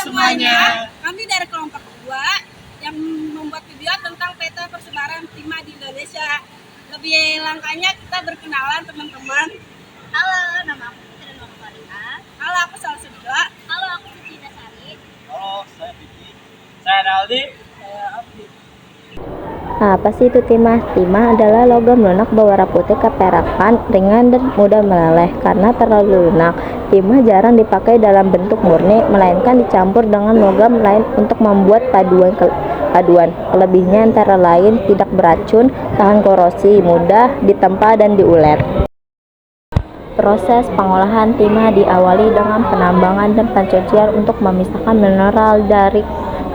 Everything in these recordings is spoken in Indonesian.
semuanya. Kami dari kelompok 2 yang membuat video tentang peta persebaran timah di Indonesia. Lebih langkahnya kita berkenalan teman-teman. Halo, nama aku Putri Nurfarika. Halo, aku Salsa juga. Halo, aku Suci Dasari. Halo, saya Vicky. Saya Naldi. Saya Abdi. Nah, apa sih itu timah? Timah adalah logam lunak berwarna putih keperakan, ringan dan mudah meleleh. Karena terlalu lunak, timah jarang dipakai dalam bentuk murni, melainkan dicampur dengan logam lain untuk membuat paduan. Kelebihnya antara lain tidak beracun, tahan korosi, mudah ditempa dan diulet. Proses pengolahan timah diawali dengan penambangan dan pencucian untuk memisahkan mineral dari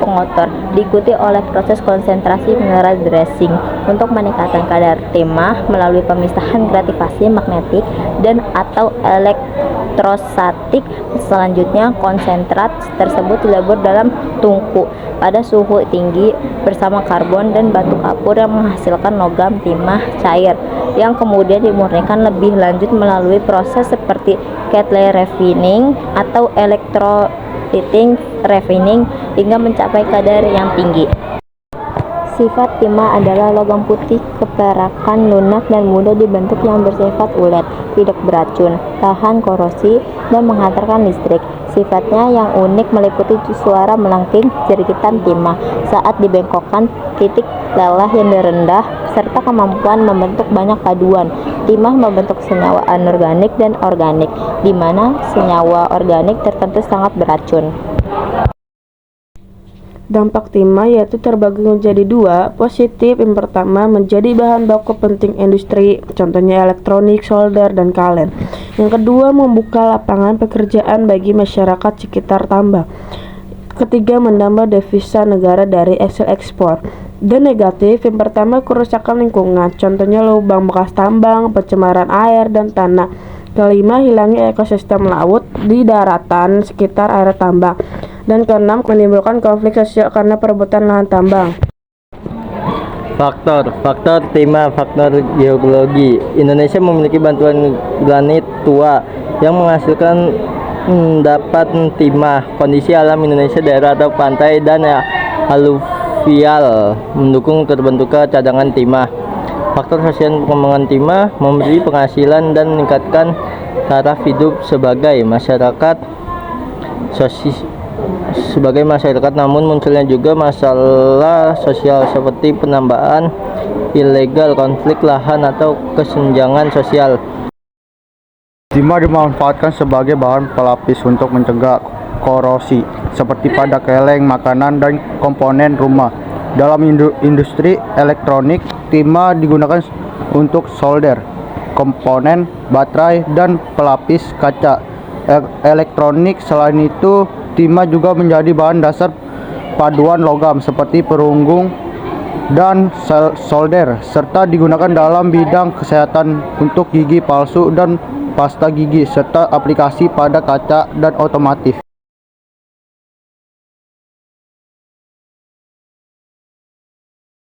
pengotor, diikuti oleh proses konsentrasi mineral dressing untuk meningkatkan kadar timah melalui pemisahan gratifasi magnetik dan atau elektrostatik. Selanjutnya, konsentrat tersebut dilebur dalam tungku pada suhu tinggi bersama karbon dan batu kapur yang menghasilkan logam timah cair yang kemudian dimurnikan lebih lanjut melalui proses seperti Kettler refining atau electrolytic refining hingga mencapai kadar yang tinggi. Sifat timah adalah logam putih keperakan, lunak dan mudah dibentuk yang bersifat ulet, tidak beracun, tahan korosi dan menghantarkan listrik. Sifatnya yang unik meliputi suara melengking jeritan timah saat dibengkokkan, titik lelah yang rendah, serta kemampuan membentuk banyak paduan. Timah membentuk senyawa anorganik dan organik, di mana senyawa organik tertentu sangat beracun. Dampak timah yaitu terbagi menjadi 2. Positif, yang pertama menjadi bahan baku penting industri, contohnya elektronik, solder, dan kalen. Yang kedua, membuka lapangan pekerjaan bagi masyarakat sekitar tambang. Ketiga, menambah devisa negara dari hasil ekspor. Dan negatif, yang pertama kerusakan lingkungan, contohnya lubang bekas tambang, pencemaran air dan tanah. Kelima, hilangnya ekosistem laut di daratan sekitar area tambang. Dan keenam, menimbulkan konflik sosial karena perebutan lahan tambang. Faktor timah, faktor geologi. Indonesia memiliki batuan granit tua yang menghasilkan dapat timah. Kondisi alam Indonesia, daerah atau pantai dan aluvial mendukung terbentuknya cadangan timah. Faktor sosial perkembangan timah memberi penghasilan dan meningkatkan taraf hidup sebagai masyarakat namun munculnya juga masalah sosial seperti penambahan ilegal, konflik lahan atau kesenjangan sosial. Timah dimanfaatkan sebagai bahan pelapis untuk mencegah korosi seperti pada keleng, makanan, dan komponen rumah. Dalam industri elektronik, timah digunakan untuk solder, komponen baterai, dan pelapis kaca elektronik. Selain itu, timah juga menjadi bahan dasar paduan logam seperti perunggung dan solder, serta digunakan dalam bidang kesehatan untuk gigi palsu dan pasta gigi, serta aplikasi pada kaca dan otomotif.